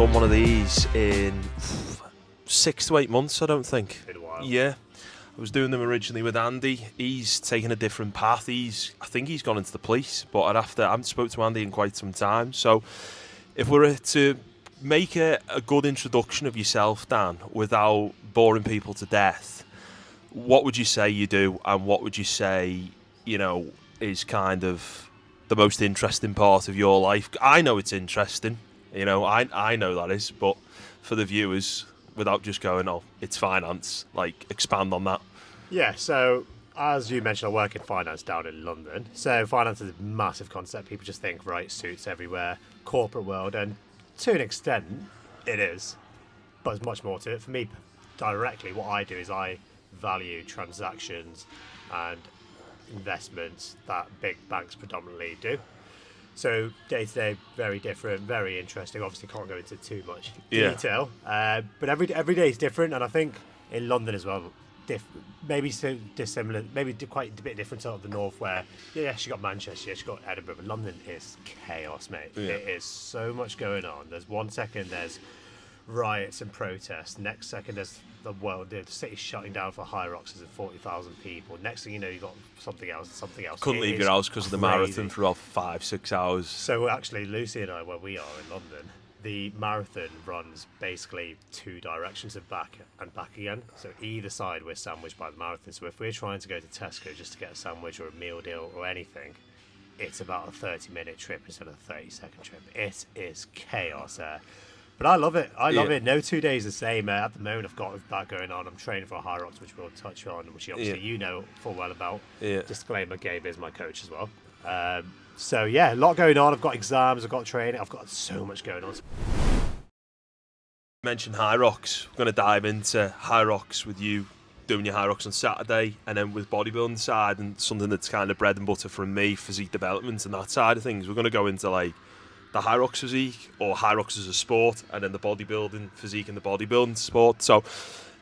done one of these in 6 to 8 months, I don't think. Been a while. Yeah. I was doing them originally with Andy. He's taken a different path. I think he's gone into the police, but I haven't spoke to Andy in quite some time. So if we were to make a good introduction of yourself, Dan, without boring people to death, what would you say you do, and what would you say, is kind of the most interesting part of your life? I know it's interesting, I know that is, but for the viewers, without just going, oh, it's finance, expand on that. Yeah, so as you mentioned, I work in finance down in London. So finance is a massive concept. People just think, right, suits everywhere, corporate world, and to an extent, it is. But there's much more to it. For me, directly, what I do is I value transactions and investments that big banks predominantly do. So day to day, very different, very interesting. Obviously, can't go into too much detail, but every day is different, and I think in London as well, maybe so dissimilar, maybe quite a bit different out of the north. Where you got Manchester, you got Edinburgh, but London is chaos, mate. Yeah. It is so much going on. There's 1 second there's riots and protests. Next second there's the city shutting down for HYROX and 40,000 people. Next thing you know, you got something else. Couldn't leave your house because of the marathon for about 5-6 hours. So actually, Lucy and I, where we are in London, the marathon runs basically 2 directions of back and back again. So either side we're sandwiched by the marathon. So if we're trying to go to Tesco just to get a sandwich or a meal deal or anything, it's about a 30-minute trip instead of a 30-second trip. It is chaos there. But I love it. I love it. No 2 days the same. At the moment, I've got that going on. I'm training for a HYROX, which we'll touch on, which obviously you know full well about. Yeah. Disclaimer, Gabe is my coach as well. So, yeah, a lot going on. I've got exams, I've got training. I've got so much going on. You mentioned HYROX. We're going to dive into HYROX with you doing your HYROX on Saturday, and then with bodybuilding side and something that's kind of bread and butter from me, physique development and that side of things. We're going to go into the HYROX physique, or HYROX as a sport, and then the bodybuilding physique and the bodybuilding sport. So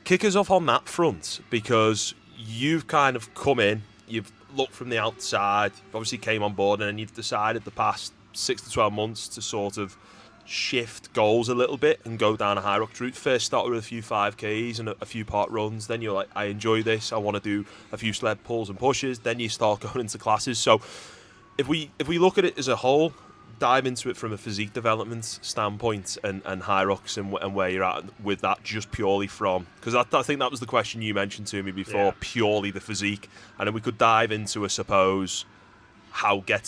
kick us off on that front, because you've kind of come in, you've looked from the outside, you've obviously came on board, and then you've decided the past 6 to 12 months to sort of shift goals a little bit and go down a HYROX route. First started with a few 5Ks and a few part runs, then you're like, I enjoy this, I want to do a few sled pulls and pushes, then you start going into classes. So if we look at it as a whole, dive into it from a physique development standpoint and HYROX and where you're at with that, just purely from, because I think that was the question you mentioned to me before, purely the physique, and then we could dive into, I suppose, how you get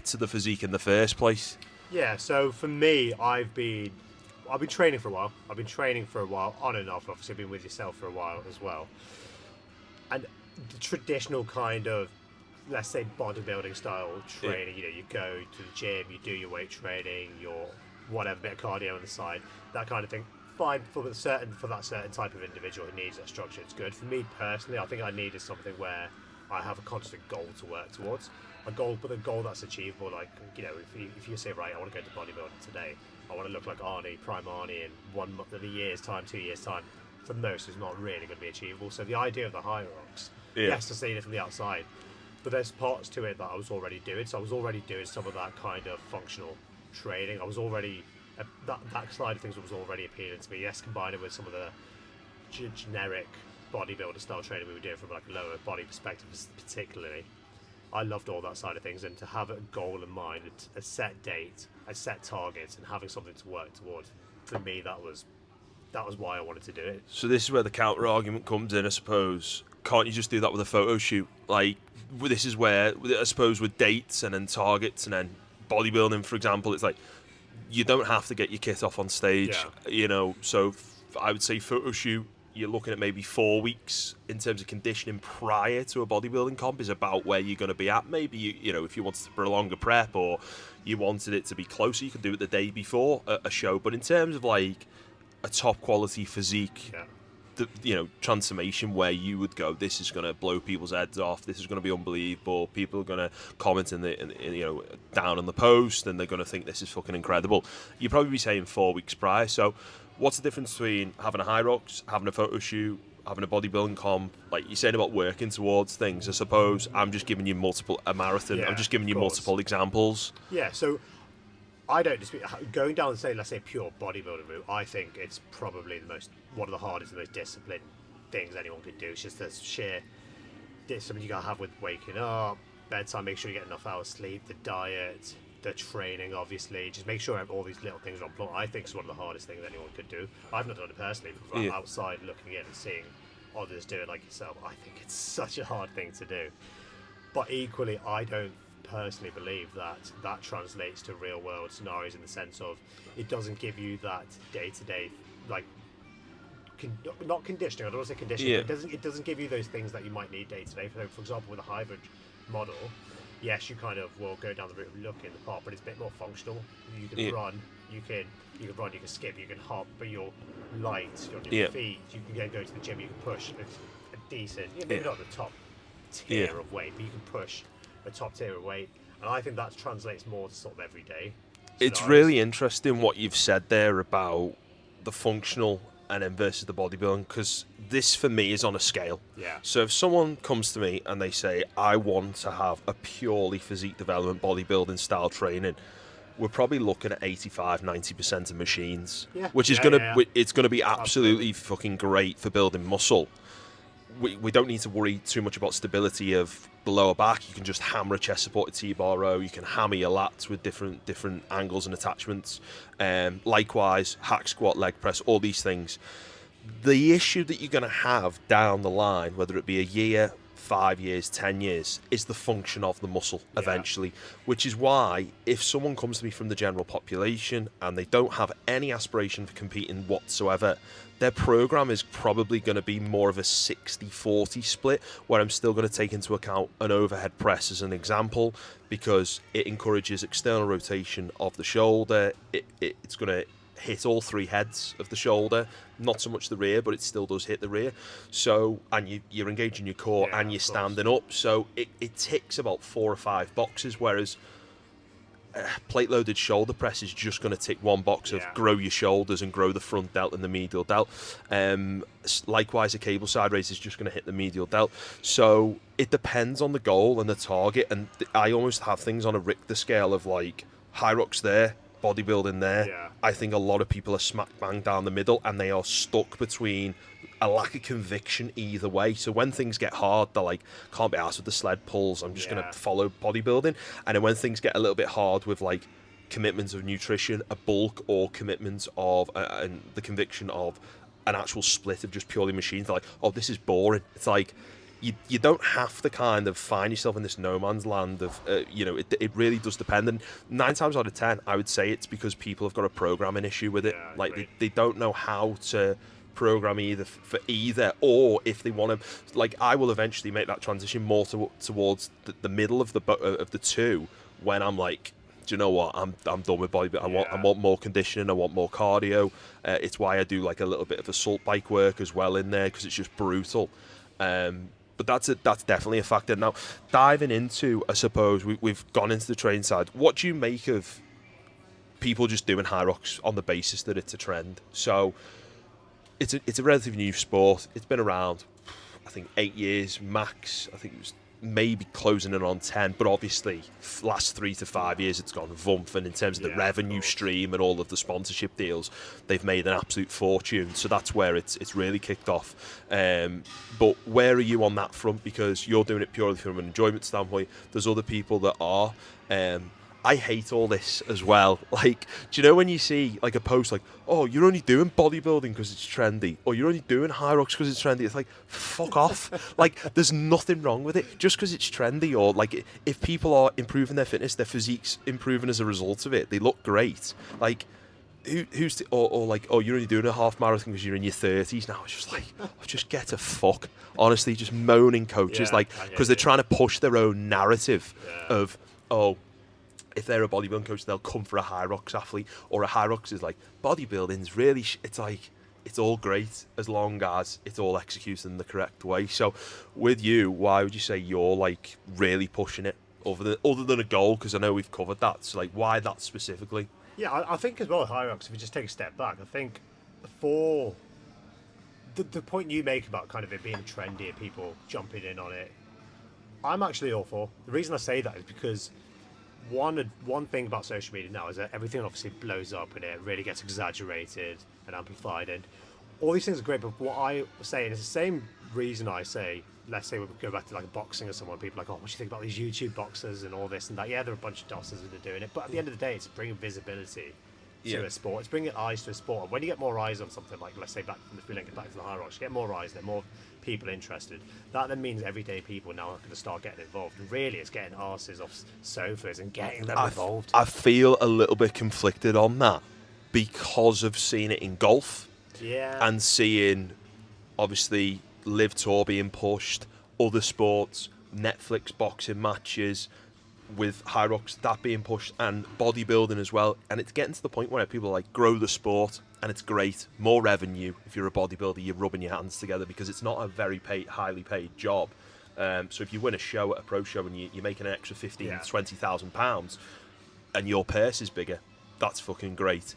to the physique in the first place. Yeah, so for me, I've been training for a while. I've been training for a while, on and off. Obviously, I've been with yourself for a while as well. And the traditional kind of, let's say, bodybuilding style training, you go to the gym, you do your weight training, your whatever, bit of cardio on the side, that kind of thing. Fine for that certain type of individual who needs that structure, it's good. For me personally, I think I needed something where I have a constant goal to work towards. But a goal that's achievable. If you say, right, I want to go to bodybuilding today, I want to look like prime Arnie in 1 month, in a year's time, 2 years' time. For most, it's not really going to be achievable. So the idea of the HYROX, yes, to see it from the outside, but there's parts to it that I was already doing. So I was already doing some of that kind of functional training. I was already, that side of things was already appealing to me. Yes, combined it with some of the generic bodybuilder style training we were doing from a lower body perspective particularly. I loved all that side of things, and to have a goal in mind, a set date, a set target, and having something to work towards, for me, that was why I wanted to do it. So this is where the counter argument comes in, I suppose. Can't you just do that with a photo shoot? This is where, I suppose, with dates and then targets and then bodybuilding, for example, it's you don't have to get your kit off on stage, so I would say photo shoot, you're looking at maybe 4 weeks in terms of conditioning prior to a bodybuilding comp is about where you're going to be at. Maybe, if you wanted to prolong a prep or you wanted it to be closer, you could do it the day before a show. But in terms of a top quality physique, transformation where you would go, this is going to blow people's heads off, this is going to be unbelievable, people are going to comment down on the post and they're going to think this is fucking incredible, you'd probably be saying 4 weeks prior. So what's the difference between having a HYROX, having a photo shoot, having a bodybuilding comp? Like you're saying about working towards things, I suppose I'm just giving you a marathon, I'm just giving you multiple examples. Yeah, so I don't dispute going down, say, let's say, pure bodybuilding route. I think it's probably one of the hardest, the most disciplined things anyone could do. It's just the sheer discipline you gotta have with waking up, bedtime, make sure you get enough hours sleep, the diet, the training, obviously. Just make sure all these little things are on point. I think it's one of the hardest things anyone could do. I've not done it personally, but from outside looking in and seeing others do it like yourself, I think it's such a hard thing to do. But equally, I don't personally believe that translates to real world scenarios, in the sense of it doesn't give you that day-to-day, like, not conditioning, I don't want to say conditioning, but it doesn't give you those things that you might need day-to-day. For example, with a hybrid model, yes, you kind of will go down the route of looking the part, but it's a bit more functional. You can run, you can skip, you can hop, but you're light, you're on your feet, you can then go to the gym, you can push a decent, maybe not the top tier of weight, but you can push a top tier of weight. And I think that translates more to sort of everyday scenarios. It's really interesting what you've said there about the functional and then versus the bodybuilding, because this for me is on a scale. So if someone comes to me and they say, I want to have a purely physique development bodybuilding style training, we're probably looking at 85-90% of machines, which is it's gonna be absolutely fucking great for building muscle. We don't need to worry too much about stability of the lower back. You can just hammer a chest supported T-bar row. You can hammer your lats with different angles and attachments. Likewise, hack squat, leg press, all these things. The issue that you're going to have down the line, whether it be a year, 5 years, 10 years, is the function of the muscle eventually, which is why if someone comes to me from the general population and they don't have any aspiration for competing whatsoever, their program is probably going to be more of a 60-40 split, where I'm still going to take into account an overhead press as an example, because it encourages external rotation of the shoulder. It's going to hit all three heads of the shoulder, not so much the rear, but it still does hit the rear. So, and you're engaging your core and you're standing up, so it ticks about 4 or 5 boxes, whereas plate loaded shoulder press is just going to tick one box of grow your shoulders and grow the front delt and the medial delt. Likewise, a cable side raise is just going to hit the medial delt. So it depends on the goal and the target, and I almost have things on a Richter scale of like HYROX there, bodybuilding there. I think a lot of people are smack bang down the middle, and they are stuck between a lack of conviction either way. So when things get hard, they're like, can't be arsed with the sled pulls, I'm just going to follow bodybuilding. And then when things get a little bit hard with like commitments of nutrition, a bulk, or commitments of and the conviction of an actual split of just purely machines, they're like, oh, this is boring. It's like, you don't have to kind of find yourself in this no man's land of, it really does depend. And 9 times out of 10, I would say it's because people have got a programming issue with it. Like they don't know how to program either for either, or if they want to, like, I will eventually make that transition more towards the middle of the two, when I'm like, do you know what, I'm done with bodybuilding. I want more conditioning, I want more cardio. It's why I do like a little bit of assault bike work as well in there, because it's just brutal. But that's definitely a factor. Now, diving into, I suppose, we've gone into the training side. What do you make of people just doing HYROX on the basis that it's a trend? So it's a relatively new sport. It's been around, I think, 8 years max. I think it was maybe closing in on 10, but obviously last 3 to 5 years it's gone vumph, and in terms of the revenue stream and all of the sponsorship deals, they've made an absolute fortune. So that's where it's really kicked off. But where are you on that front? Because you're doing it purely from an enjoyment standpoint. There's other people that are. I hate all this as well. Like, do you know when you see like a post like, oh, you're only doing bodybuilding because it's trendy, or you're only doing HYROX because it's trendy? It's like, fuck off. Like, there's nothing wrong with it just because it's trendy. Or like, if people are improving their fitness, their physique's improving as a result of it, they look great. Like, or like, oh, you're only doing a half marathon because you're in your 30s now. It's just like, just get a fuck. Honestly, just moaning coaches, like, because they're trying to push their own narrative of, oh, if they're a bodybuilding coach, they'll come for a HYROX athlete, or a HYROX is like, bodybuilding's really, it's like, it's all great as long as it's all executed in the correct way. So with you, why would you say you're like really pushing it other than a goal? Because I know we've covered that. So like, why that specifically? Yeah, I think as well, HYROX, if we just take a step back, I think for the point you make about kind of it being trendy and people jumping in on it, I'm actually all for. The reason I say that is because one thing about social media now is that everything obviously blows up and it really gets exaggerated and amplified, and all these things are great. But what I was saying is the same reason I say, let's say we go back to like boxing or someone, people are like, oh, what do you think about these YouTube boxers and all this and that? Yeah, there are a bunch of dossers that are doing it, but at the end of the day, it's bringing visibility to a sport. It's bringing eyes to a sport. And when you get more eyes on something, like let's say if we link it back to the HYROX, you get more eyes, there are more people interested. That then means everyday people now are going to start getting involved. And really, it's getting asses off sofas and getting them involved. I feel a little bit conflicted on that because of seeing it in golf. Yeah. And seeing, obviously, Live Tour being pushed, other sports, Netflix boxing matches, with HYROX, that being pushed, and bodybuilding as well. And it's getting to the point where people are like, grow the sport, and it's great. More revenue. If you're a bodybuilder, you're rubbing your hands together because it's not a very highly paid job. So if you win a show at a pro show and you're making an extra £15,000 to £20,000 and your purse is bigger, that's fucking great.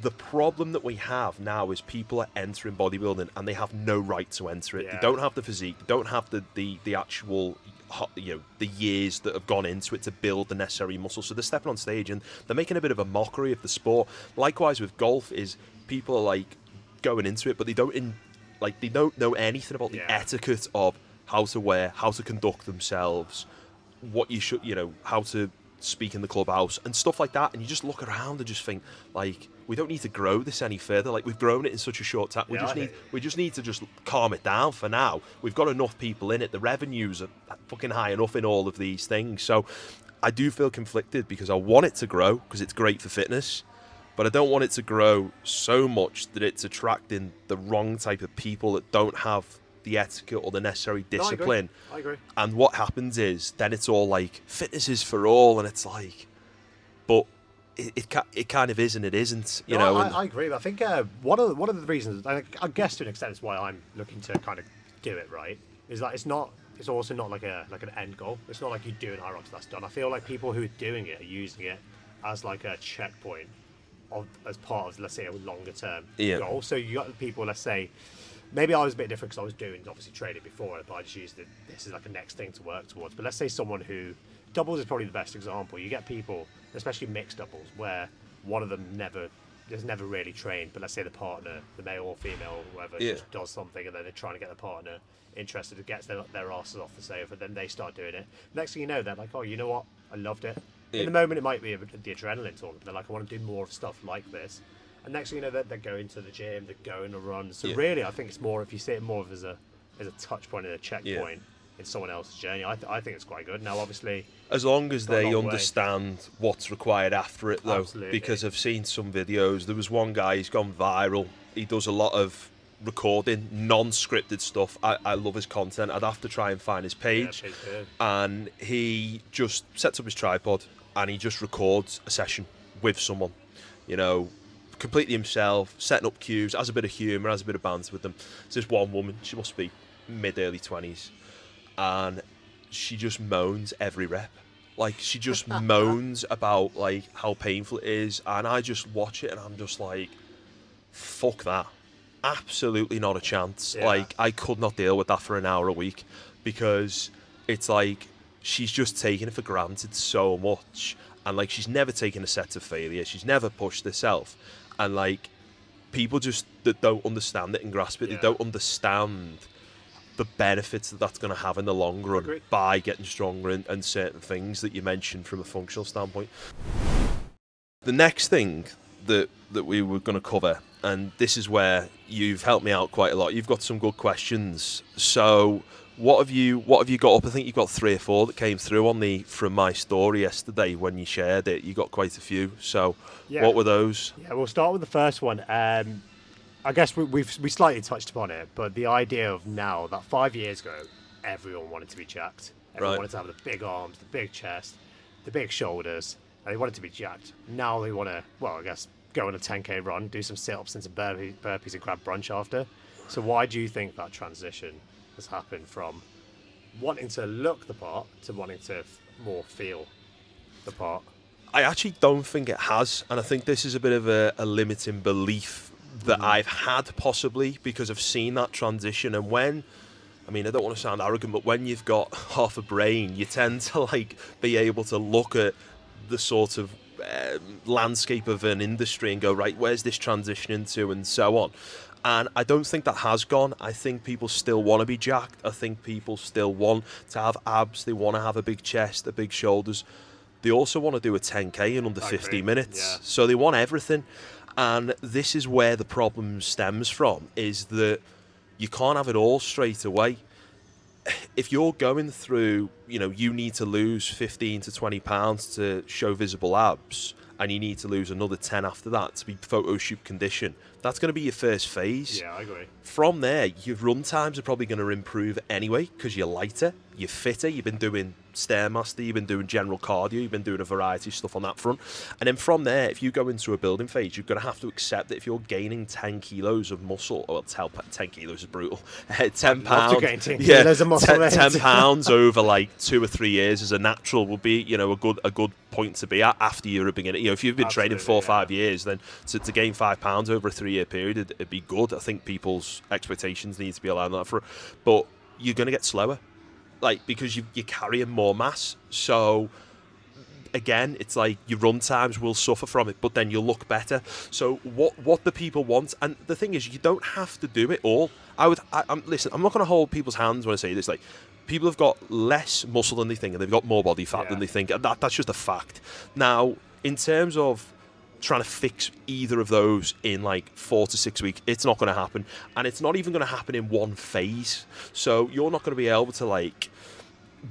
The problem that we have now is people are entering bodybuilding and they have no right to enter it. Yeah. They don't have the physique, they don't have the actual, the years that have gone into it to build the necessary muscle. So they're stepping on stage and they're making a bit of a mockery of the sport. Likewise with golf, is people are like going into it, but they don't know anything about the etiquette of how to wear, how to conduct themselves, what you should, how to speak in the clubhouse and stuff like that. And you just look around and just think, like, we don't need to grow this any further. Like, we've grown it in such a short time. We just need to just calm it down for now. We've got enough people in it. The revenues are fucking high enough in all of these things. So I do feel conflicted because I want it to grow because it's great for fitness, but I don't want it to grow so much that it's attracting the wrong type of people that don't have the etiquette or the necessary discipline. I agree. And what happens is then it's all like, fitness is for all, and it's like, but it kind of is and it isn't, you know. I agree. I think one of the reasons, I guess to an extent, it's why I'm looking to kind of do it right, is that it's also not like an end goal. It's not like you do an HYROX, that's done. I feel like people who are doing it are using it as like a checkpoint as part of, let's say, a longer term goal. So you got people, let's say, maybe I was a bit different because I was doing obviously trading before, but I just used it. This is like a next thing to work towards. But let's say someone who doubles is probably the best example. You get people, especially mixed doubles, where one of them has never really trained, but let's say the partner, the male or female or whoever, just does something, and then they're trying to get the partner interested. It gets their asses off the sofa, then they start doing it. Next thing you know, they're like, oh, you know what? I loved it. In the moment, it might be the adrenaline talk, but they're like, I want to do more stuff like this. And next thing you know, they're going to the gym, they're going to run. So really, I think it's more, if you see it more as a touch point and a checkpoint in someone else's journey, I think it's quite good. Now, obviously, as long as they understand what's required after it, though. Absolutely. Because I've seen some videos. There was one guy, he's gone viral. He does a lot of recording, non-scripted stuff. I love his content. I'd have to try and find his page. And he just sets up his tripod and he just records a session with someone, completely himself, setting up cues, has a bit of humour, has a bit of banter with them. There's this one woman, she must be mid-early 20s, and she just moans every rep. Like, she just moans about, like, how painful it is, and I just watch it and I'm just like, fuck that. Absolutely not a chance. Like, I could not deal with that for an hour a week, because it's like, she's just taking it for granted so much. And, like, she's never taken a set of failure. She's never pushed herself. And, like, people just that don't understand it and grasp it, they don't understand the benefits that that's going to have in the long run by getting stronger and certain things that you mentioned from a functional standpoint. The next thing that we were going to cover, and this is where you've helped me out quite a lot. You've got some good questions. So what have you got up? I think you've got 3 or 4 that came through from my story yesterday when you shared it. You got quite a few. So what were those? Yeah, we'll start with the first one. I guess we slightly touched upon it, but the idea of now that 5 years ago, everyone wanted to be jacked. Everyone wanted to have the big arms, the big chest, the big shoulders, and they wanted to be jacked. Now they want to, I guess, go on a 10k run, do some sit-ups and some burpees and grab brunch after. So why do you think that transition has happened from wanting to look the part to wanting to more feel the part? I actually don't think it has, and I think this is a bit of a limiting belief that I've had, possibly because I've seen that transition. And I don't want to sound arrogant, but when you've got half a brain, you tend to like be able to look at the sort of landscape of an industry and go, right, where's this transitioning to, and so on. And I don't think that has gone. I think people still want to be jacked. I think people still want to have abs. They want to have a big chest, a big shoulders. They also want to do a 10K in under 50 minutes. Yeah. So they want everything. And this is where the problem stems from, is that you can't have it all straight away. If you're going through, you need to lose 15 to 20 pounds to show visible abs, and you need to lose another 10 after that to be photo shoot condition, that's going to be your first phase. Yeah, I agree. From there, your run times are probably going to improve anyway, because you're lighter, you're fitter, you've been doing Stairmaster, you've been doing general cardio, you've been doing a variety of stuff on that front. And then from there, if you go into a building phase, you're going to have to accept that if you're gaining 10 kilos of muscle, or 10 kilos is brutal, 10 pounds, 10 kilos of muscle, 10 pounds over like 2 or 3 years as a natural will be, a good point to be at after you're a beginner. If you've been training 4 or 5 years, then to gain 5 pounds over a 3-year period, it'd be good. I think people's expectations need to be aligned with that but you're going to get slower. Because you're carrying more mass. So, again, it's like your run times will suffer from it, but then you'll look better. So, what the people want, and the thing is, you don't have to do it all. Listen, I'm not going to hold people's hands when I say this. People have got less muscle than they think, and they've got more body fat than they think. That's just a fact. Now, in terms of trying to fix either of those in 4 to 6 weeks, it's not going to happen, and it's not even going to happen in one phase. So you're not going to be able to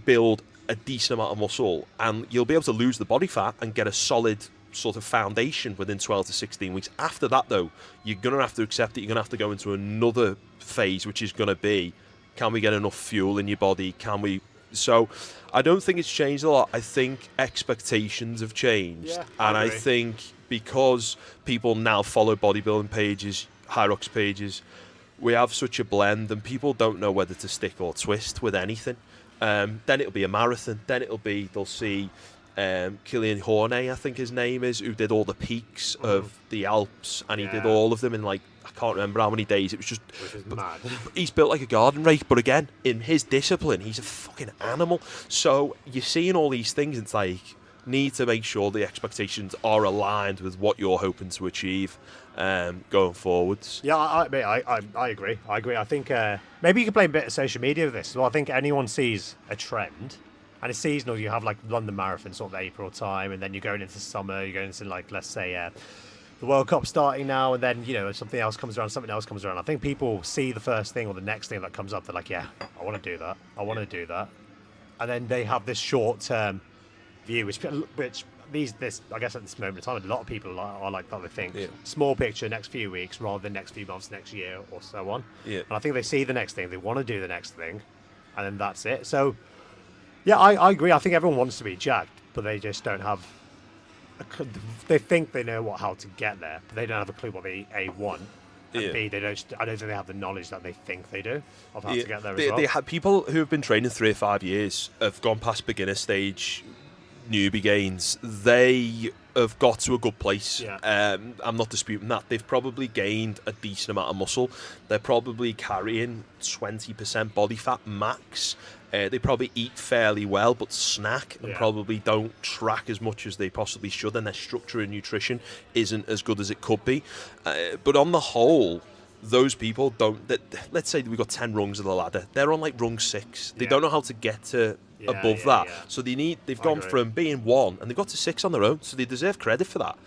build a decent amount of muscle, and you'll be able to lose the body fat and get a solid sort of foundation within 12 to 16 weeks. After that, though, you're going to have to accept that you're going to have to go into another phase, which is going to be, can we get enough fuel in your body? So I don't think it's changed a lot. I think expectations have changed. And I think because people now follow bodybuilding pages, HYROX pages, we have such a blend, and people don't know whether to stick or twist with anything. Then it'll be a marathon. Then they'll see Killian Horney, I think his name is, who did all the peaks of the Alps, and he did all of them in I can't remember how many days. It was just, which is mad. He's built like a garden rake, but again, in his discipline, he's a fucking animal. So you're seeing all these things. It's need to make sure the expectations are aligned with what you're hoping to achieve going forwards. Yeah, I agree. I think maybe you could play a bit of social media with this. So I think anyone sees a trend, and it's seasonal. You have London Marathon sort of April time, and then you're going into summer. You're going into let's say the World Cup starting now, and then something else comes around. I think people see the first thing or the next thing that comes up. They're like, yeah, I want to do that, and then they have this short-term view, which I guess at this moment in time, a lot of people are like that. They think small picture, next few weeks, rather than next few months, next year, or so on. Yeah. And I think they see the next thing, they want to do the next thing, and then that's it. So, yeah, I agree. I think everyone wants to be jacked, but they just don't have. They think they know how to get there, but they don't have a clue what they want. And B, I don't think they have the knowledge that they think they do of how to get there as well. They have people who have been training 3 or 5 years, have gone past beginner stage, newbie gains. They have got to a good place. I'm not disputing that. They've probably gained a decent amount of muscle. They're probably carrying 20% body fat max. They probably eat fairly well, but snack and probably don't track as much as they possibly should, and their structure and nutrition isn't as good as it could be. But on the whole, those people don't. Let's say we've got 10 rungs of the ladder. They're on rung 6. They don't know how to get to above that. So they've gone from being 1 and they got to 6 on their own. So they deserve credit for that.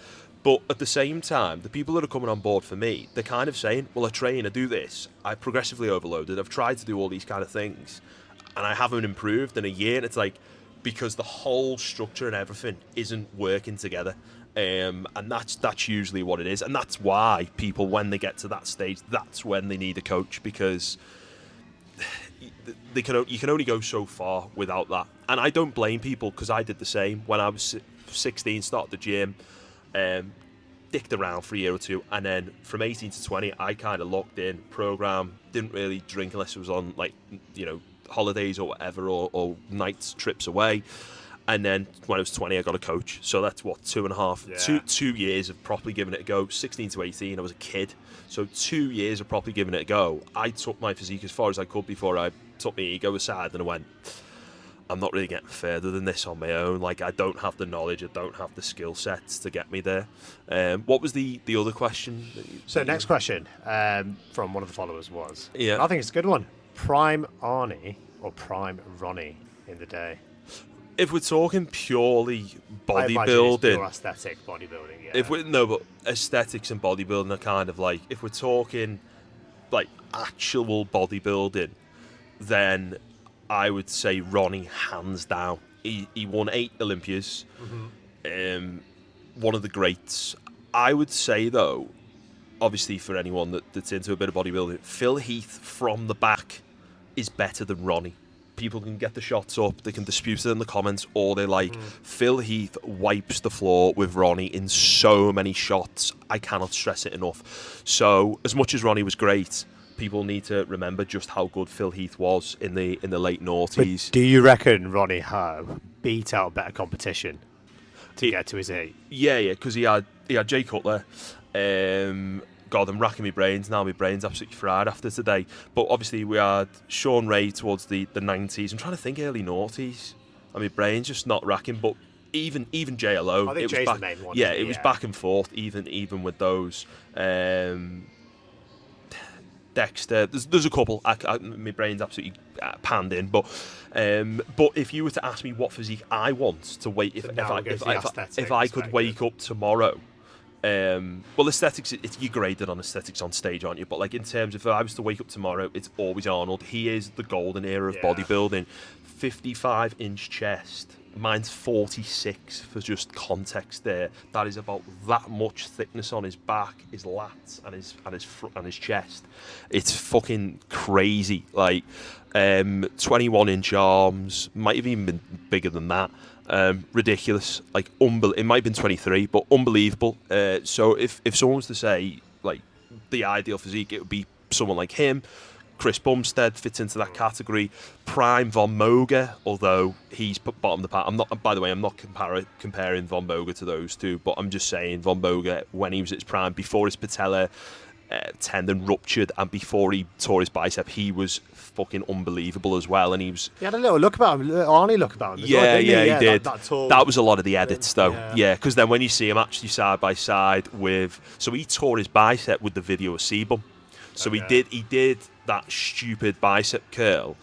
But at the same time, the people that are coming on board for me, they're kind of saying, well, I train, I do this, I progressively overloaded, I've tried to do all these kind of things, and I haven't improved in a year. And it's because the whole structure and everything isn't working together. And that's usually what it is. And that's why people, when they get to that stage, that's when they need a coach, because you can only go so far without that. And I don't blame people, because I did the same when I was 16, started the gym, dicked around for a year or two, and then from 18 to 20, I kind of locked in, program, didn't really drink unless it was on holidays or whatever, or nights, trips away. And then when I was 20, I got a coach. So that's 2 years of properly giving it a go. 16 to 18, I was a kid. So 2 years of properly giving it a go. I took my physique as far as I could before I took my ego aside and I went, I'm not really getting further than this on my own. Like, I don't have the knowledge, I don't have the skill sets to get me there. What was the other question? So next question from one of the followers was, Yeah. I think it's a good one, prime Arnie or prime Ronnie in the day? If we're talking purely I imagine it's bodybuilding, pure aesthetic bodybuilding, yeah. but aesthetics and bodybuilding are kind of like, if we're talking like actual bodybuilding, then I would say Ronnie, hands down. He won 8 Olympias, one of the greats. I would say, though, obviously for anyone that's into a bit of bodybuilding, Phil Heath from the back is better than Ronnie. People can get the shots up, they can dispute it in the comments all they like. Phil Heath wipes the floor with Ronnie in so many shots. I cannot stress it enough. So, as much as Ronnie was great, people need to remember just how good Phil Heath was in the late noughties. But do you reckon Ronnie Howe beat out better competition to get to his 8? Yeah, because he had Jay Cutler. God, I'm racking my brains now. My brain's absolutely fried after today. But obviously we had Sean Ray towards the 90s. I'm trying to think early noughties. I mean, brain's just not racking. But even Jay alone, I think it Jay's was back, the main one. Yeah, it was back and forth. Even with those. Dexter, there's a couple. My brain's absolutely panned in. But if you were to ask me what physique I want to wait, if I could wake up tomorrow. Well, aesthetics, you're graded on aesthetics on stage, aren't you? But like in terms of if I was to wake up tomorrow, it's always Arnold. He is the golden era of bodybuilding. 55-inch chest. Mine's 46 for just context there. That is about that much thickness on his back, his lats, and his chest. It's fucking crazy. Like 21-inch arms, might have even been bigger than that. Ridiculous. Like it might have been 23, but unbelievable. So if someone was to say like the ideal physique, it would be someone like him. Chris Bumstead fits into that category. Prime Von Moger, although he's bottom of the pack. I'm not. By the way, I'm not comparing Von Moger to those two, but I'm just saying Von Moger when he was at his prime, before his patella tendon ruptured and before he tore his bicep, he was fucking unbelievable as well. And he had a little look about him, Arnie look about him. He did. That was a lot of the edits, though. Yeah, because then when you see him actually side by side with, so he tore his bicep with the video of Sebum. So he did that stupid bicep curl,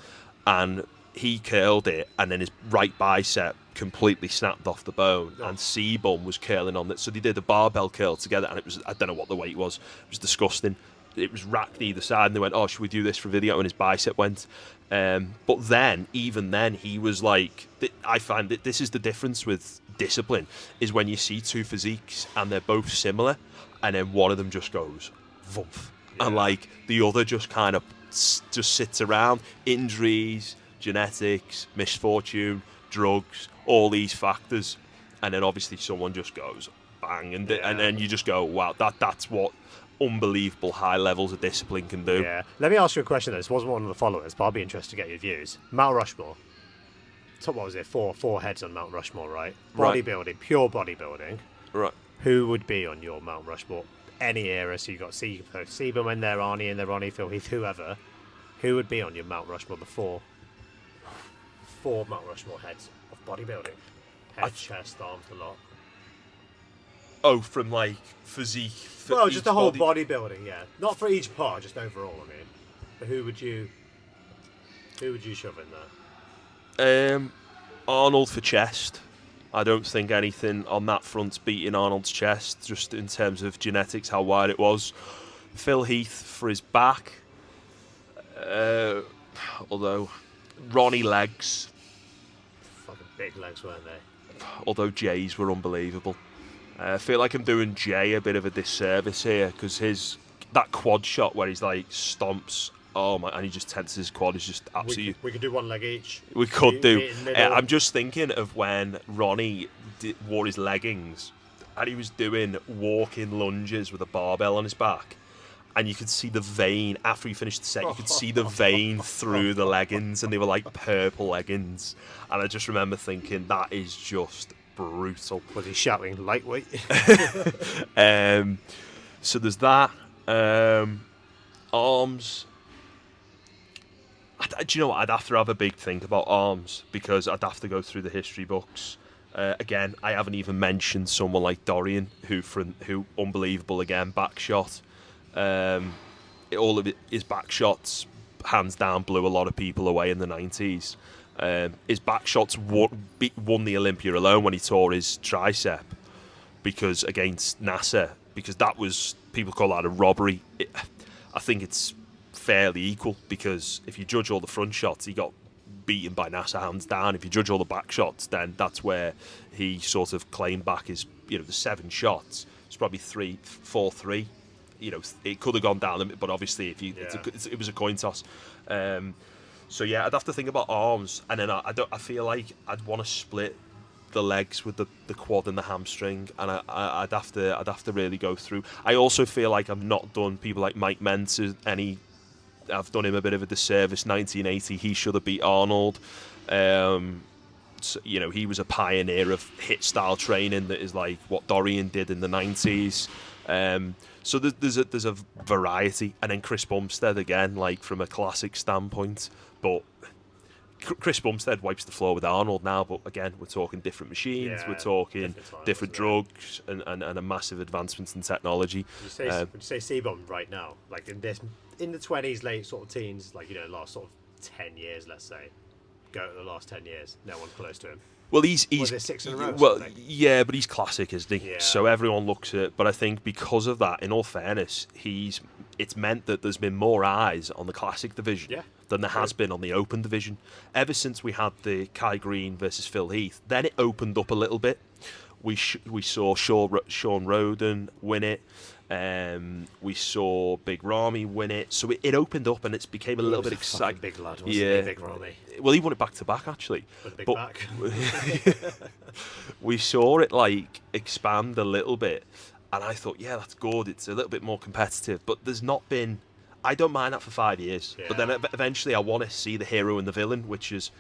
and he curled it, and then his right bicep completely snapped off the bone, and Sebum was curling on it. So they did a barbell curl together, and it was, I don't know what the weight was. It was disgusting. It was racked either side, and they went, "Oh, should we do this for video?" And his bicep went. But then, even then, he was like, I find that this is the difference with discipline, is when you see two physiques and they're both similar, and then one of them just goes, "Vumph." And like the other just kind of just sits around. Injuries, genetics, misfortune, drugs, all these factors, and then obviously someone just goes bang, and then you just go, wow, that's what unbelievable high levels of discipline can do. Yeah. Let me ask you a question though. This wasn't one of the followers, but I'll be interested to get your views. Mount Rushmore. What was it? Four heads on Mount Rushmore, right? Bodybuilding, pure bodybuilding. Right. Who would be on your Mount Rushmore? Any era, so you've got Sebum in there, Arnie in there, Ronnie, Phil Heath, whoever. Who would be on your Mount Rushmore, the four Mount Rushmore heads of bodybuilding? Head, chest, arms, a lot. Oh, from like physique. Well, just the whole bodybuilding, yeah. Not for each part, just overall, I mean. But who would you shove in there? Arnold for chest. I don't think anything on that front's beating Arnold's chest, just in terms of genetics, how wide it was. Phil Heath for his back. Although Ronnie legs. Fucking big legs, weren't they? Although Jay's were unbelievable. I feel like I'm doing Jay a bit of a disservice here, because that quad shot where he's like stomps, oh my, and he just tenses his quad is just absolutely. We could do one leg each. We could do. I'm just thinking of when Ronnie wore his leggings and he was doing walking lunges with a barbell on his back, and you could see the vein after he finished the set. You could see the vein through the leggings, and they were like purple leggings. And I just remember thinking, that is just brutal. Was he shouting lightweight? So there's that. Arms. Do you know what? I'd have to have a big think about arms because I'd have to go through the history books. Again, I haven't even mentioned someone like Dorian, who unbelievable again, back shot. All of his back shots, hands down, blew a lot of people away in the 90s. His back shots won the Olympia alone when he tore his tricep because against NASA, because that was, people call that a robbery. I think it's fairly equal because if you judge all the front shots, he got beaten by NASA hands down. If you judge all the back shots, then that's where he sort of claimed back his, the 7 shots. It's probably 4-3. It could have gone down, but obviously it was a coin toss. So yeah, I'd have to think about arms, and then I feel like I'd want to split the legs with the quad and the hamstring, and I'd have to really go through. I also feel like I've not done people like Mike Mentzer any. I've done him a bit of a disservice. 1980, he should have beat Arnold. So, he was a pioneer of hit style training that is like what Dorian did in the 90s. So there's a variety, and then Chris Bumstead again, like from a classic standpoint. But Chris Bumstead wipes the floor with Arnold now. But again, we're talking different machines, we're talking different drugs, and a massive advancements in technology. Would you say C-Bomb right now, like in the 20s, late sort of teens, like last sort of 10 years, let's say, go to the last 10 years, no one's close to him. Well, he's was it 6 in a row? Well, yeah, but he's classic, isn't he? Yeah. So everyone looks at it. But I think because of that, in all fairness, it's meant that there's been more eyes on the classic division than there has been on the open division. Ever since we had the Kai Green versus Phil Heath, then it opened up a little bit. We saw Sean Roden win it. We saw Big Ramy win it, so it opened up and it became a little bit exciting. Big lad, wasn't he, Big Ramy? Well, he won it back to back actually. With a big back. We saw it like expand a little bit, and I thought, yeah, that's good. It's a little bit more competitive, but there's not been. I don't mind that for 5 years, but then eventually I want to see the hero and the villain, which is.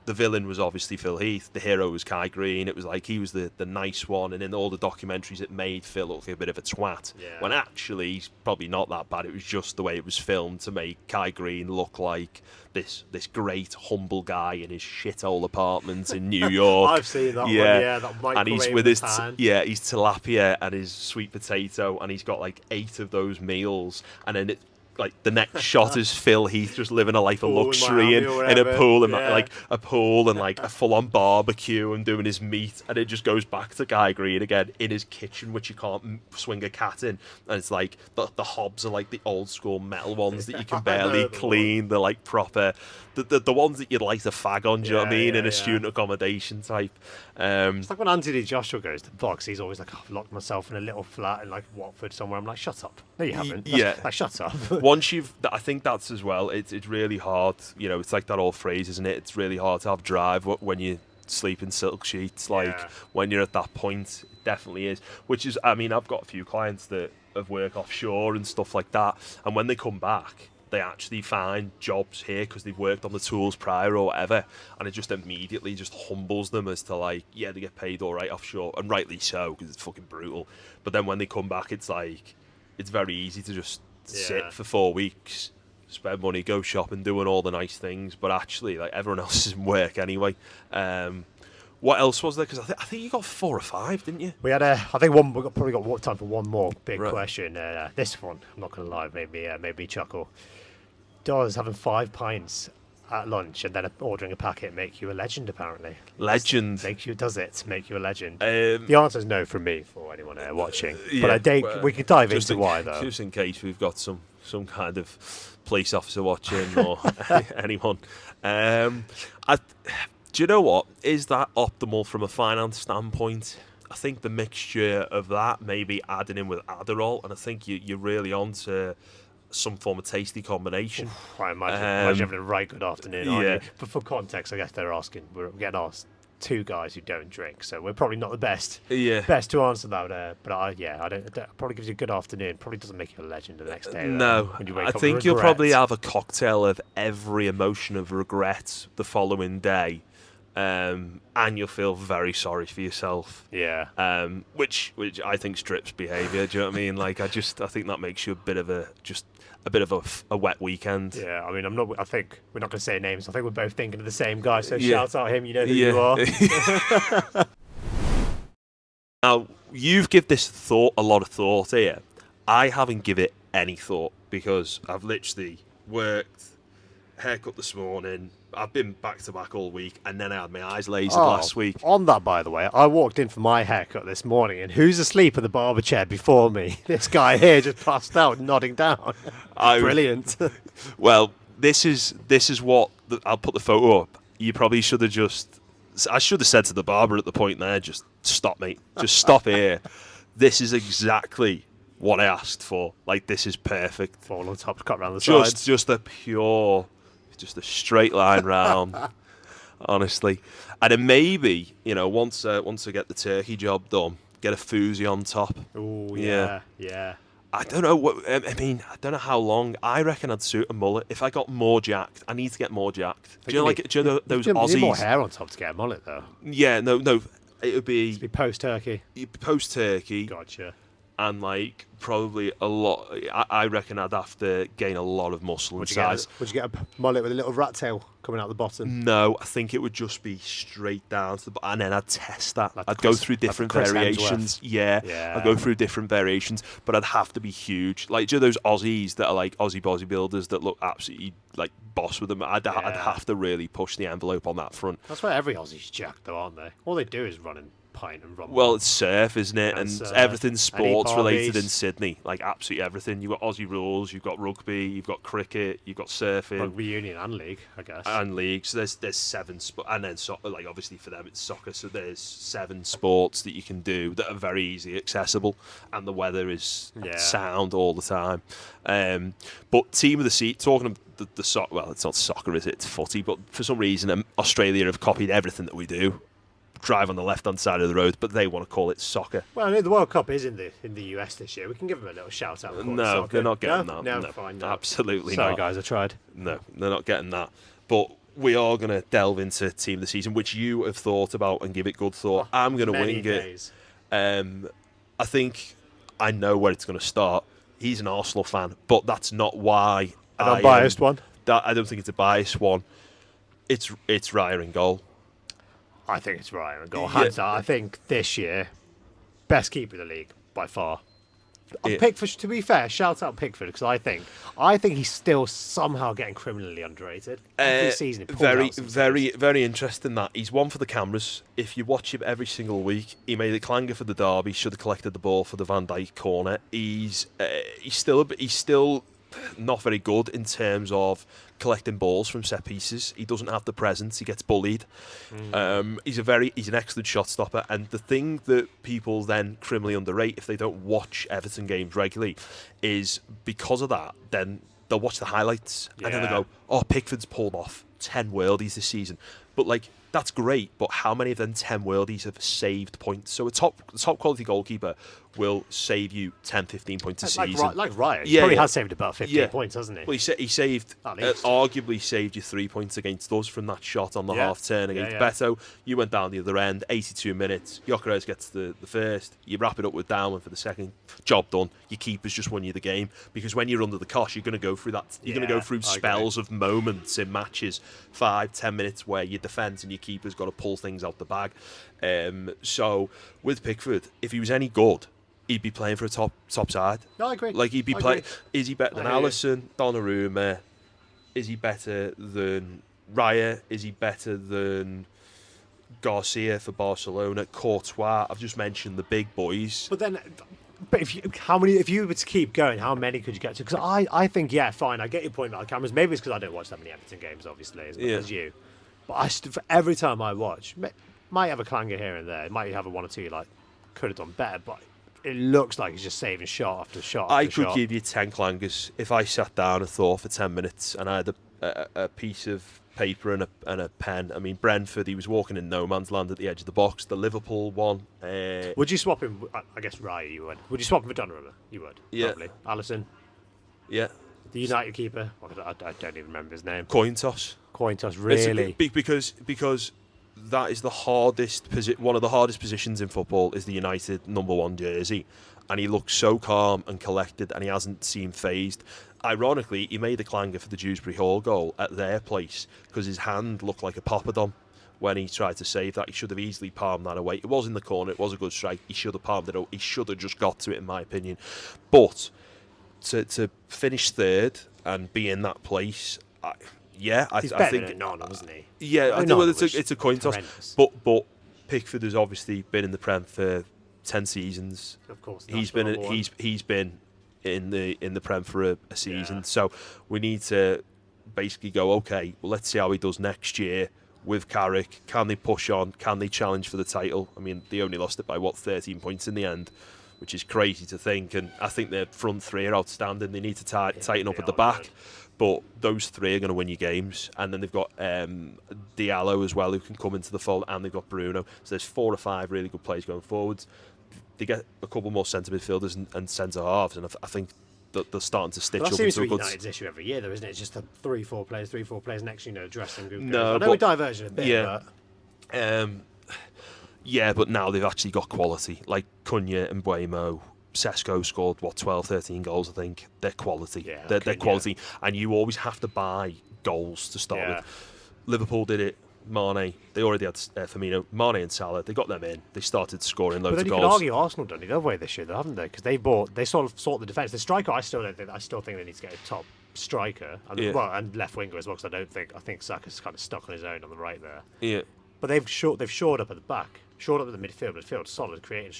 The villain was obviously Phil Heath. The hero was Kai Green. It was like he was the nice one, and in all the documentaries it made Phil look like a bit of a twat. Yeah. When actually he's probably not that bad. It was just the way it was filmed to make Kai Green look like this great humble guy in his shithole apartment in New York. I've seen that one. Yeah, that microwave and he's with his pan. his tilapia and his sweet potato, and he's got like 8 of those meals, and then like the next shot is Phil Heath just living a life of luxury in a pool and like a pool and like a full-on barbecue and doing his meat, and it just goes back to Kai Green again in his kitchen, which you can't swing a cat in, and it's like the hobs are like the old school metal ones that you can barely clean. They're like proper the ones that you'd light a fag on, do you know what I mean, in a student accommodation type. It's like when Anthony Joshua goes to box, he's always like, I've locked myself in a little flat in like Watford somewhere. I'm like, shut up. No, you haven't. Like, shut up. Once I think that's as well, it's really hard, it's like that old phrase, isn't it? It's really hard to have drive when you sleep in silk sheets, like when you're at that point. It definitely is, which is, I mean, I've got a few clients that have worked offshore and stuff like that, and when they come back they actually find jobs here because they've worked on the tools prior or whatever, and it just immediately just humbles them as to like, yeah, they get paid all right offshore, and rightly so because it's fucking brutal. But then when they come back, it's like, it's very easy to just sit for 4 weeks, spend money, go shopping, doing all the nice things, but actually like everyone else is in work anyway. What else was there? Because I think you got 4 or 5, didn't you? We had probably got time for one more big question. This one, I'm not going to lie, made me chuckle. Does having 5 pints at lunch and then ordering a packet make you a legend? Apparently, legend. Does it make you a legend? The answer is no from me for anyone watching. But we could dive into why though. Just in case we've got some kind of police officer watching or anyone. Do you know what? Is that optimal from a finance standpoint? I think the mixture of that, maybe adding in with Adderall, and I think you're really on to some form of tasty combination. I imagine having a right good afternoon, aren't you? But for context, I guess we're getting asked 2 guys who don't drink, so we're probably not the best to answer that. But I probably gives you a good afternoon. Probably doesn't make you a legend the next day. No, I think you'll probably have a cocktail of every emotion of regret the following day. and you'll feel very sorry for yourself. Yeah. Which I think strips behaviour. Do you know what I mean? Like I think that makes you a bit of a wet weekend. Yeah, I mean, I think we're not going to say names. I think we're both thinking of the same guy. So Yeah. shout out him. You know who you are. Now you've given this a lot of thought here. I haven't given it any thought because I've literally worked, haircut this morning. I've been back to back all week, and then I had my eyes lasered last week. On that, by the way, I walked in for my haircut this morning, and who's asleep in the barber chair before me? This guy here just passed out, nodding down. Brilliant. Well, this is what I'll put the photo up. You probably should have I should have said to the barber at the point there, just stop, mate. Just stop here. This is exactly what I asked for. Like, this is perfect. Fall on top, cut around the sides. Just a straight line round. Honestly. And then maybe, once I get the turkey job done, get a foozy on top. Oh, yeah. I don't know I don't know how long. I reckon I'd suit a mullet. If I got more jacked, I need to get more jacked. Do you know those Aussies? You need more hair on top to get a mullet, though. Yeah, no. It would be post-turkey. Post-turkey. Gotcha. And probably a lot. I reckon I'd have to gain a lot of muscle and size. Would you get a mullet with a little rat tail coming out the bottom? No, I think it would just be straight down to the bottom, and then I'd test that. I'd go through different variations. Yeah, I'd go through different variations, but I'd have to be huge. Like, do you know those Aussies that are like Aussie bodybuilders that look absolutely like boss with them? I'd have to really push the envelope on that front. That's why every Aussie's jacked, though, aren't they? All they do is run and pint and run. Well, it's surf, isn't it? And everything's sports related in Sydney. Like, absolutely everything. You've got Aussie rules, you've got rugby, you've got cricket, you've got surfing. Rugby union and league, I guess. And league. So there's 7 sports. And then, obviously for them it's soccer. So there's 7 sports that you can do that are very easy accessible. And the weather is sound all the time. But team of the seat, talking of the soccer, well, it's not soccer, is it? It's footy. But for some reason, Australia have copied everything that we do. Drive on the left-hand side of the road, but they want to call it soccer. Well, the World Cup is in the US this year. We can give them a little shout out. No, they're not getting that. No, fine. No. Absolutely Sorry, not. Sorry, guys, I tried. No, they're not getting that. But we are going to delve into team of the season, which you have thought about and give it good thought. I'm going to wing it. I think I know where it's going to start. He's an Arsenal fan, but that's not why. An unbiased one. I don't think it's a biased one. It's Raya in goal. I think it's Ryan and goal. Hands down. I think this year, best keeper in the league by far. Pickford, to be fair, shout out Pickford because I think he's still somehow getting criminally underrated. Every season, very interesting that he's one for the cameras. If you watch him every single week, he made a clanger for the derby. Should have collected the ball for the Van Dijk corner. He's still not very good in terms of collecting balls from set pieces. He doesn't have the presence. He gets bullied. He's an excellent shot stopper. And the thing that people then criminally underrate if they don't watch Everton games regularly is because of that, then they'll watch the highlights and then they go, "Oh, Pickford's pulled off 10 worldies this season." But that's great, but how many of them 10 worldies have saved points? So a top quality goalkeeper will save you 10, 15 points a season. Like Ryan. He probably has saved about 15 points, hasn't he? Well, he saved, arguably saved you 3 points against us from that shot on the half turn against Beto. You went down the other end, 82 minutes. Gyökeres gets the first. You wrap it up with Downman for the second. Job done. Your keeper's just won you the game. Because when you're under the cosh, you're going to go through that. You're going to go through spells of moments in matches, 5-10 minutes where your defence and your keeper's got to pull things out the bag. So with Pickford, if he was any good, he'd be playing for a top side. No, I agree. He'd be playing. Is he better than Alisson, Donnarumma? Is he better than Raya? Is he better than Garcia for Barcelona? Courtois? I've just mentioned the big boys. But if you were to keep going, how many could you get to? Because I think, fine, I get your point about the cameras. Maybe it's because I don't watch that many Everton games, obviously, as much as you. But for every time I watch, might have a clanger here and there. Might have a 1 or 2 you could have done better, but it looks like he's just saving shot after shot. I could give you 10 clangers if I sat down and thought for 10 minutes and I had a piece of paper and a pen. I mean, Brentford, he was walking in no man's land at the edge of the box. The Liverpool one. Would you swap him? I guess Raya, you would. Would you swap him for Donnarumma? You would. Yeah. Probably. Alisson. Yeah. The United keeper. I don't even remember his name. Coin toss. Really? Because that is the hardest one of the hardest positions in football is the United #1 jersey, and he looks so calm and collected, and he hasn't seemed phased. Ironically, he made a clanger for the Dewsbury Hall goal at their place because his hand looked like a poppadom when he tried to save that. He should have easily palmed that away. It was in the corner, it was a good strike, he should have palmed it out, he should have just got to it, in my opinion. But to finish third and be in that place, I He's think better than Onana, wasn't he? yeah, I Onana think it's a coin toss. horrendous. But Pickford has obviously been in the Prem for 10 seasons. Of course, He's been in the Prem for a season. Yeah. So we need to basically go, okay, well, let's see how he does next year with Carrick. Can they push on? Can they challenge for the title? I mean, they only lost it by 13 points in the end, which is crazy to think. And I think their front three are outstanding. They need to tighten up at the back. Good. But those three are going to win you games. And then they've got Diallo as well, who can come into the fold, and they've got Bruno. So there's 4 or 5 really good players going forwards. They get a couple more centre midfielders and centre halves, and I think that they're starting to stitch That up seems to into be a good. United's issue every year, though, isn't it? It's just the 3-4 players next, dressing room. No, I know we diverged a bit, yeah. but Yeah, but now they've actually got quality. Like Cunha and Buemo, Sesko scored 12, 13 goals. I think they're quality. Yeah, they're quality, and you always have to buy goals to start Yeah. with. Liverpool did it. Mane, they already had Firmino, Mane and Salah. They got them in. They started scoring But loads then of you can goals. argue Arsenal done it the other way this year, though, haven't they? Because they sort of the defence. The striker, I still think they need to get a top striker, and Yeah. and left winger as well. Because I think Saka's kind of stuck on his own on the right there. Yeah, But they've shored up at the back, shored up at the midfield, solid, creating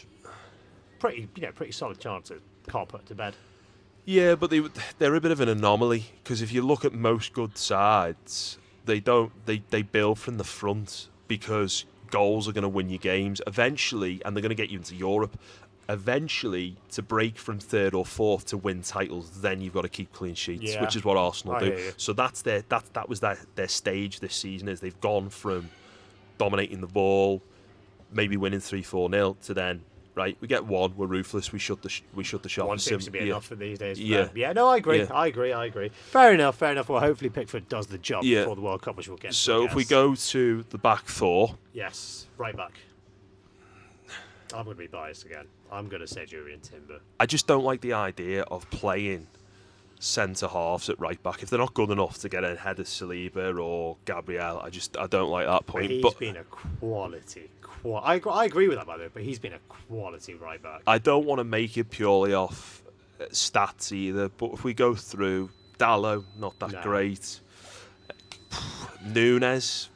pretty solid chances. Can't put to bed. yeah, but they're a bit of an anomaly because if you look at most good sides, they build from the front because goals are going to win you games eventually, and they're going to get you into Europe. Eventually, to break from third or fourth to win titles, then you've got to keep clean sheets, Yeah. which is what Arsenal I do. hear you. So that was their stage this season. Is they've gone from dominating the ball, maybe winning 3-4-0, to then right, we get one, we're ruthless, we shut the shop. One seems to be enough for these days. Yeah. No, I agree. Yeah. I agree. Fair enough. Well, hopefully Pickford does the job Yeah. before the World Cup, which we'll get to. So I if we guess. go to the back four, Yes, right back. I'm going to be biased again. I'm going to say Julian Timber. I just don't like the idea of playing centre halves at right back if they're not good enough to get ahead of Saliba or Gabriel. I don't like that point. He's been a quality. I agree with that, by the way, but he's been a quality right back. I don't want to make it purely off stats either. But if we go through Dallo, not that great. Nunes,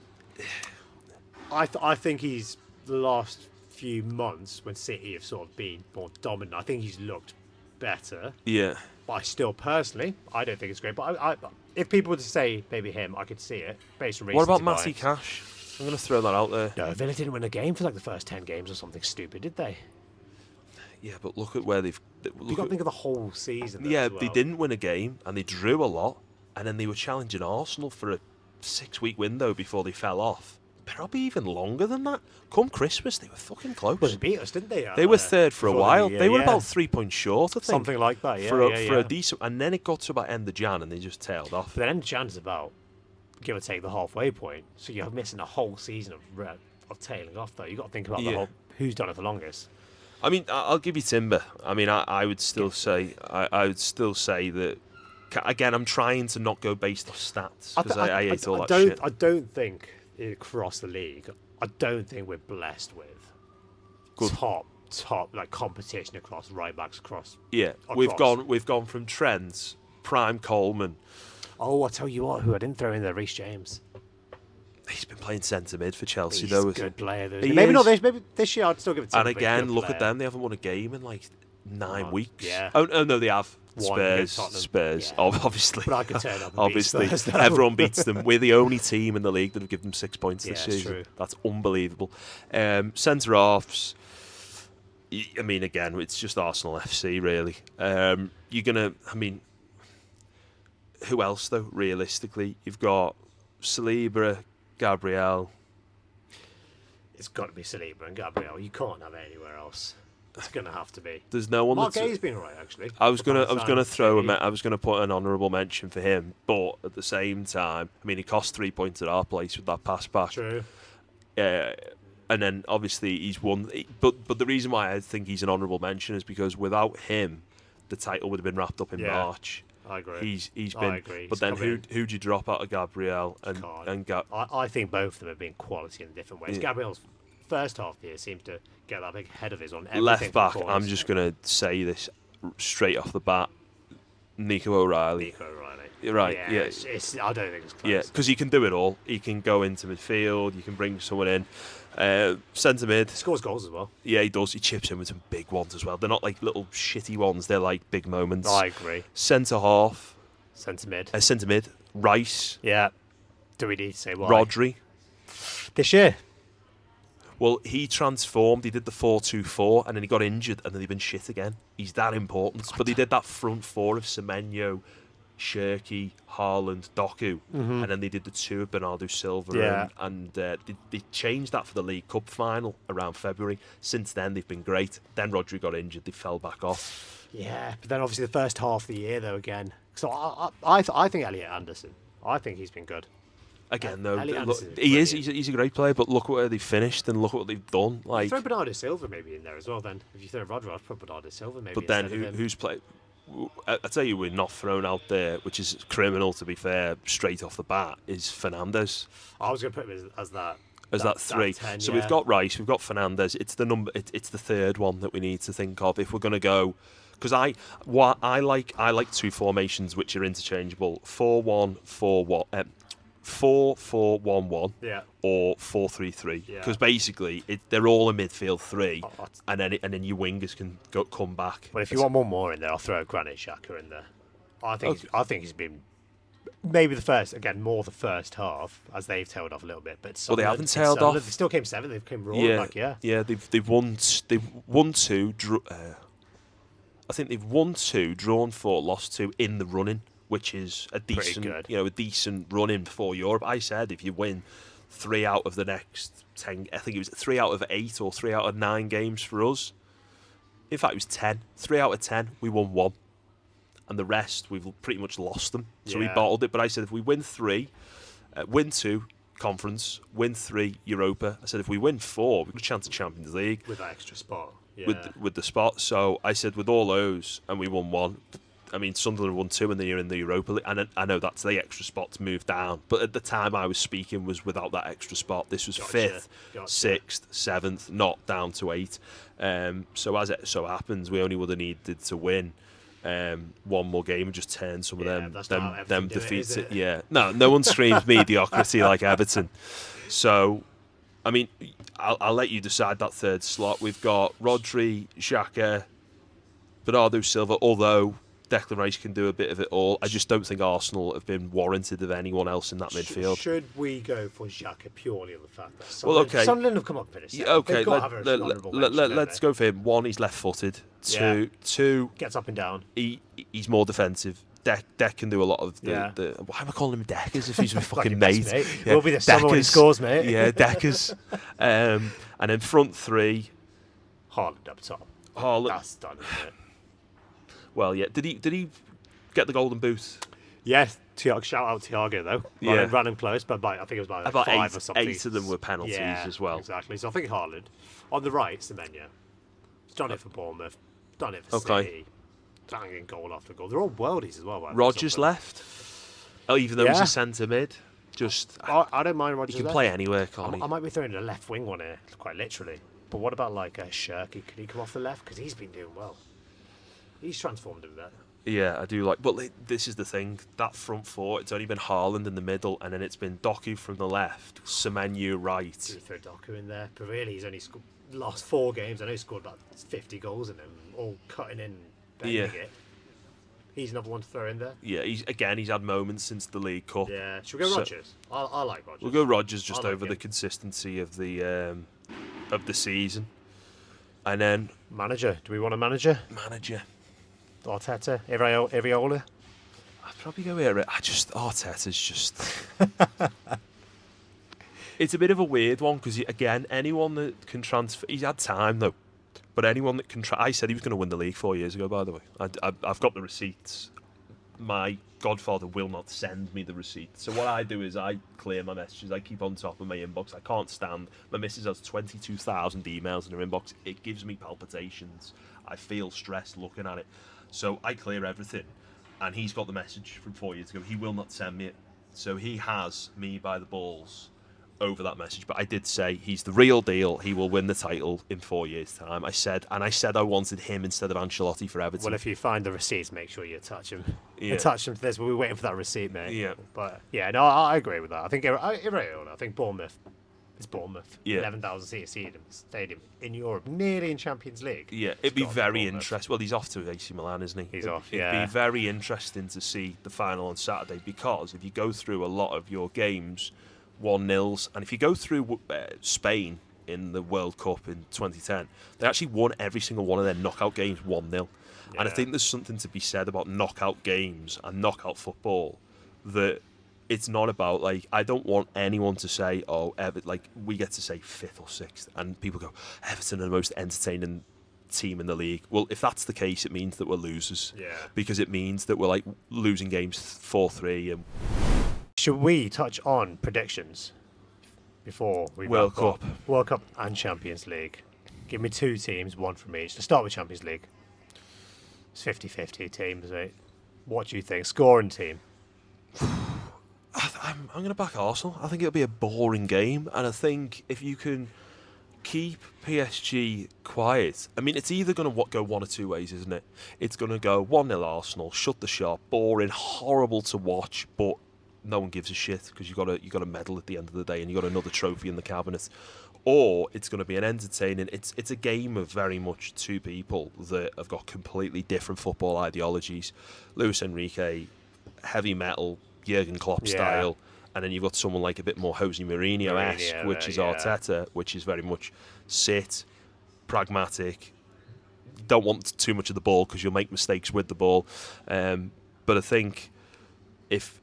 I think he's the last few months when City have sort of been more dominant. I think he's looked better. yeah. But I still personally, I don't think it's great. But I if people were to say maybe him, I could see it based on What about recency Matty bias. Cash? I'm going to throw that out there. No, Villa didn't win a game for like the first 10 games or something stupid, did they? Yeah, but look at where they've. You got to think of the whole season. Though, Yeah, as well. they didn't win a game and they drew a lot, and then they were challenging Arsenal for a 6-week window before they fell off. Probably even longer than that. Come Christmas, they were fucking close. Well, they beat us, didn't they? They were third for a before the while. new year, They were yeah. about 3 points short, I think. Something like that, yeah. For yeah. a decent, and then it got to about end of Jan, and they just tailed off. But then end of Jan is about, give or take, the halfway point. So you're missing a whole season of tailing off, though. You've got to think about the whole who's done it the longest. I mean, I'll give you Timber. I mean, I would still say, I would still say that. Again, I'm trying to not go based off stats because I hate all that shit. I don't think across the league, I don't think we're blessed with top like competition across right backs across. Yeah, we've gone from Trent, Prime Coleman. Oh, I'll tell you what, who I didn't throw in there, Reece James. He's been playing centre mid for Chelsea, He's though. a good player. Though, He maybe is. not this. Maybe this year I'd still give it to him. And but he's a again, good look at player. them. They haven't won a game in like 9 weeks. Yeah. Oh no, they have. One Spurs. against Tottenham. Spurs. Yeah. Obviously. But I could turn up and beat Obviously, Spurs, though. everyone beats them. We're the only team in the league that have given them 6 points this Yeah, it's season. true. That's unbelievable. Centre halves. I mean, again, it's just Arsenal FC, really. You're gonna. I mean, who else though? Realistically, you've got Saliba, Gabriel. It's got to be Saliba and Gabriel. You can't have it anywhere else. It's going to have to be. There's no one. Mark that's Gay's been alright actually. I was gonna throw him. I was gonna put an honourable mention for him, but at the same time, I mean, he cost 3 points at our place with that pass back. True. And then obviously he's won. But the reason why I think he's an honourable mention is because without him, the title would have been wrapped up in March. I agree. He's I been. agree. But then who'd you drop out of Gabriel and I think both of them have been quality in different ways. Gabriel's first half of the year seemed to get that big head of his on everything. Left back. I'm just gonna say this straight off the bat. Nico O'Reilly. Right, yeah. I don't think it's close. Yeah, because he can do it all. He can go into midfield. You can bring someone in. Centre mid. Scores goals as well. Yeah, he does. He chips in with some big ones as well. They're not like little shitty ones. They're like big moments. I agree. Centre half. Centre mid. Centre mid. Rice. Yeah. Do we need to say why? Rodri. This year. Well, he transformed. He did the 4-2-4, and then he got injured, and then he's been shit again. He's that important. But he did that front four of Semenyo, Shirky, Haaland, Doku, and then they did the two of Bernardo Silva, and they changed that for the League Cup final around February. Since then, they've been great. Then Rodri got injured. They fell back off. Yeah, but then obviously the first half of the year, though, again. So I think Elliot Anderson. I think he's been good. Again, though, look, he's a great player, but look where they finished and look what they've done. Like, you throw Bernardo Silva maybe in there as well. Then if you throw Rodri, I'd put Bernardo Silva maybe. But then who's played? I tell you, we're not thrown out there, which is criminal to be fair. Straight off the bat, is Fernandes. I was going to put him as that. As that three. 10, so we've got Rice, we've got Fernandes. It's the number. It's the third one that we need to think of if we're going to go. Because I like two formations which are interchangeable: 4-1-4-1. 4-4-1-1 or 4-3-3 because basically they're all a midfield three, and then your wingers can come back. Well, if you want one more in there, I'll throw Granit Xhaka in there. I think he's been maybe the first first half as they've tailed off a little bit, but they haven't tailed off. They still came seventh. They came roaring they've won two. I think they've won two, drawn four, lost two in the running, which is a decent, a decent run-in for Europe. I said if you win 3 out of the next 10, I think it was 3 out of 8 or 3 out of 9 games for us. In fact, it was 10. 3 out of 10, we won 1. And the rest, we've pretty much lost them. So we bottled it. But I said if we win 3, win 2, conference, win 3, Europa. I said if we win 4, we've got a chance of Champions League. With that extra spot. Yeah. With the spot. So I said with all those, and we won 1. I mean, Sunderland won 2 and they're in the Europa League. And I know that's the extra spot to move down. But at the time I was speaking was without that extra spot. This was 5th, 6th, 7th, not down to 8. So as it so happens, we only would have needed to win one more game and just turn some of them defeats it. Yeah. No one screams mediocrity like Everton. So, I mean, I'll let you decide that third slot. We've got Rodri, Xhaka, Bernardo Silva, although Declan Rice can do a bit of it all. I just don't think Arsenal have been warranted of anyone else in that midfield. Should we go for Xhaka purely on the fact that Sunderland have come up and finished? Okay, let's go for him. 1, he's left-footed. 2, gets up and down. He's more defensive. Deck can do a lot of the. Why am I calling him Deckers if he's my fucking mate? Yeah, will be the summer when he scores, mate. Yeah, Deckers. And then front 3. Haaland up top. That's done, isn't it? Well, yeah. Did he get the golden boot? Yes. Shout out Thiago though. Ran him close, but I think it was about 5 or something. 8 of them were penalties as well. Exactly. So I think Haaland on the right, Semenyo. He's done it for Bournemouth. Done it for City. Banging goal after goal. They're all worldies as well. Rodgers left. Oh, even though he's a centre mid. I don't mind Rodgers. He can play anywhere, can't he? I might be throwing a left wing one here, quite literally. But what about like Shirky? Could he come off the left? Because he's been doing well. He's transformed him there. Yeah, I do like. But this is the thing: that front 4, it's only been Haaland in the middle, and then it's been Doku from the left, Semenyo right. Do you throw Doku in there? But really, he's only lost 4 games. I know he scored about 50 goals in them, all cutting in, bending it. He's another one to throw in there. Yeah, he's had moments since the League Cup. Yeah, should we go Rodgers? I like Rodgers. We'll go Rodgers just over the consistency of the season, and then manager. Do we want a manager? Arteta, Iriola. I'd probably go here. Arteta's just. It's a bit of a weird one because again, anyone that can transfer, he's had time though. But anyone that can I said he was going to win the league 4 years ago. By the way, I've got the receipts. my godfather will not send me the receipt. So what I do is I clear my messages. I keep on top of my inbox. I can't stand. My missus has 22,000 emails in her inbox. It gives me palpitations. I feel stressed looking at it. So I clear everything. And he's got the message from 4 years ago. He will not send me it. So he has me by the balls over that message. But I did say he's the real deal. He will win the title in 4 years' time. I said I wanted him instead of Ancelotti for Everton. Well, if you find the receipts, make sure you attach them. Yeah. Attach them to this. We'll be waiting for that receipt, mate. Yeah. But yeah, no, I agree with that. I think I think Bournemouth. It's Bournemouth. Yeah. 11,000 seat stadium in Europe, nearly in Champions League. Yeah, it'd be very interesting. Well, he's off to AC Milan, isn't he? He's off, It'd be very interesting to see the final on Saturday, because if you go through a lot of your games 1-0s, and if you go through Spain in the World Cup in 2010, they actually won every single one of their knockout games 1-0. And I think there's something to be said about knockout games and knockout football, that it's not about, like, I don't want anyone to say, oh, like, we get to say 5th or 6th, and people go, Everton are the most entertaining team in the league. Well, if that's the case, it means that we're losers. Yeah. Because it means that we're, like, losing games 4-3. And should we touch on predictions before we World wrap up? Cup. World Cup and Champions League. Give me 2 teams, 1 from each. Let's start with Champions League. It's 50-50 teams, mate. What do you think? Scoring team. I'm going to back Arsenal. I think it'll be a boring game, and I think if you can keep PSG quiet, I mean, it's either going to go one or two ways, isn't it? It's going to go 1-0 Arsenal, shut the shop, boring, horrible to watch, but no one gives a shit because you got a medal at the end of the day and you got another trophy in the cabinet. Or it's going to be an entertaining. It's a game of very much two people that have got completely different football ideologies. Luis Enrique, heavy metal, Jurgen Klopp style, and then you've got someone like a bit more Jose Mourinho-esque, which is Arteta, which is very much sit, pragmatic, don't want too much of the ball because you'll make mistakes with the ball. But I think if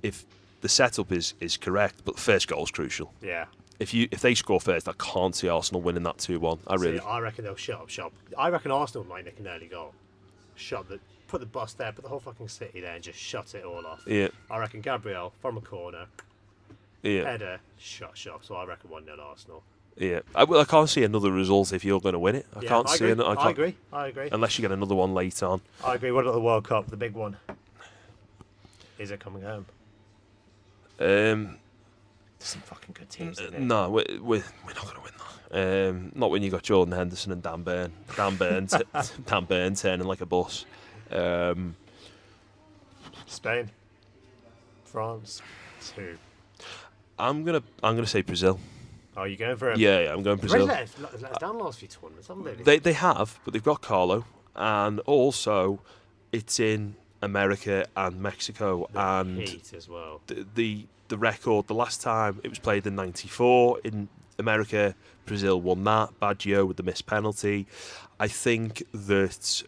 the setup is correct, but the first goal is crucial. Yeah. If they score first, I can't see Arsenal winning that 2-1. I reckon they'll shut up shop. I reckon Arsenal might nick an early goal. Put the bus there, put the whole fucking city there, and just shut it all off. Yeah. I reckon Gabriel from a corner, header, shut shop. So I reckon 1-0 Arsenal. Yeah. I can't see another result if you're going to win it. I agree. Unless you get another one late on. I agree. What about the World Cup, the big one? Is it coming home? There's some fucking good teams in there. No, we're not going to win that. Not when you got Jordan Henderson and Dan Burn. Dan Burn turning like a bus. Spain, France, 2. I'm gonna say Brazil. Oh, you going for him? Yeah, I'm going Brazil. Let us down the last few tournaments, haven't they? They have, but they've got Carlo, and also it's in America and Mexico, and heat as well. The record, the last time it was played in '94 in America, Brazil won that. Baggio with the missed penalty. I think that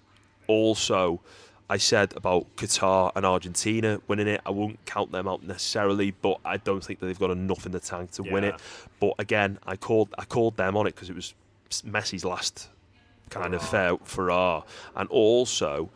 also I said about Qatar and Argentina winning it. I won't count them out necessarily, but I don't think that they've got enough in the tank to win it. But again, I called them on it because it was Messi's last kind of Ferrari, and also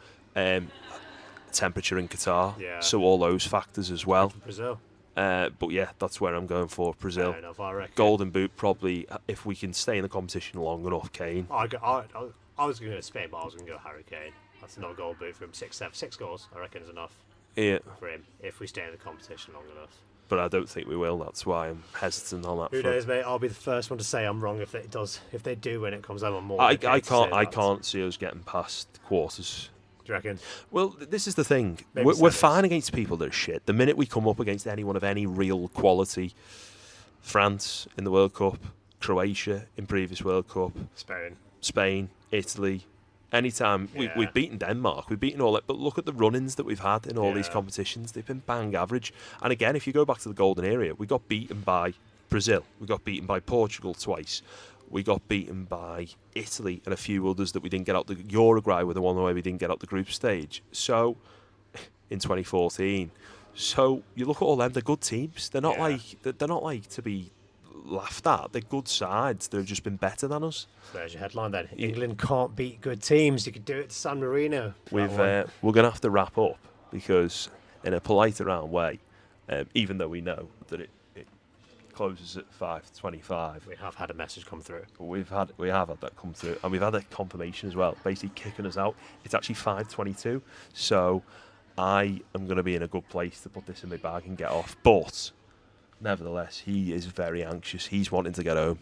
temperature in Qatar. Yeah. So all those factors as well. Brazil. But yeah, that's where I'm going for Brazil. Fair enough, I reckon. Golden Boot probably, if we can stay in the competition long enough. Kane. I was going to go Spain, but I was going to go Harry Kane. That's another goal boot for him. 6 goals, I reckon, is enough. Yeah. For him if we stay in the competition long enough. But I don't think we will. That's why I'm hesitant on that. Who knows, mate? I'll be the first one to say I'm wrong if they do win. It comes home on more. I can't see us getting past quarters. Do you reckon? Well, this is the thing. Maybe We're semis. fine against people that are shit. The minute we come up against anyone of any real quality, France in the World Cup, Croatia in previous World Cup, Spain, Italy, anytime we've beaten Denmark, we've beaten all that. But look at the run-ins that we've had in all these competitions. They've been bang average. And again, if you go back to the golden era, we got beaten by Brazil. We got beaten by Portugal twice. We got beaten by Italy and a few others that we didn't get out. The Uruguay were the one where we didn't get out the group stage. So, in 2014. So you look at all them; they're good teams. They're not they're not like to be laughed at. They're good sides. They've just been better than us. There's your headline then. England can't beat good teams. You could do it to San Marino. We're going to have to wrap up because in a polite around way, even though we know that it closes at 5:25. We have had a message come through. We have had that come through, and we've had a confirmation as well, basically kicking us out. It's actually 5:22, so I am going to be in a good place to put this in my bag and get off. But nevertheless, he is very anxious. He's wanting to get home.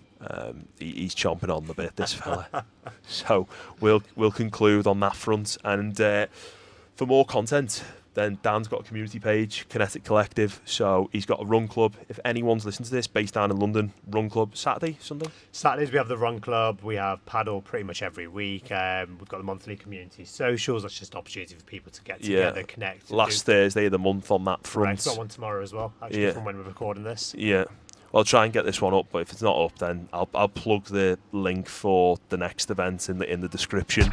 He's chomping on the bit, this fella. So we'll conclude on that front. And for more content, then Dan's got a community page, Kinetic Collective. So he's got a run club. If anyone's listening to this, based down in London, run club, Saturday, Sunday? Saturdays we have the run club. We have paddle pretty much every week. We've got the monthly community socials. That's just an opportunity for people to get together, connect. Last Thursday of the month on that front. Right, got one tomorrow as well, actually, from when we're recording this. Yeah. Well, I'll try and get this one up, but if it's not up, then I'll plug the link for the next event in the description.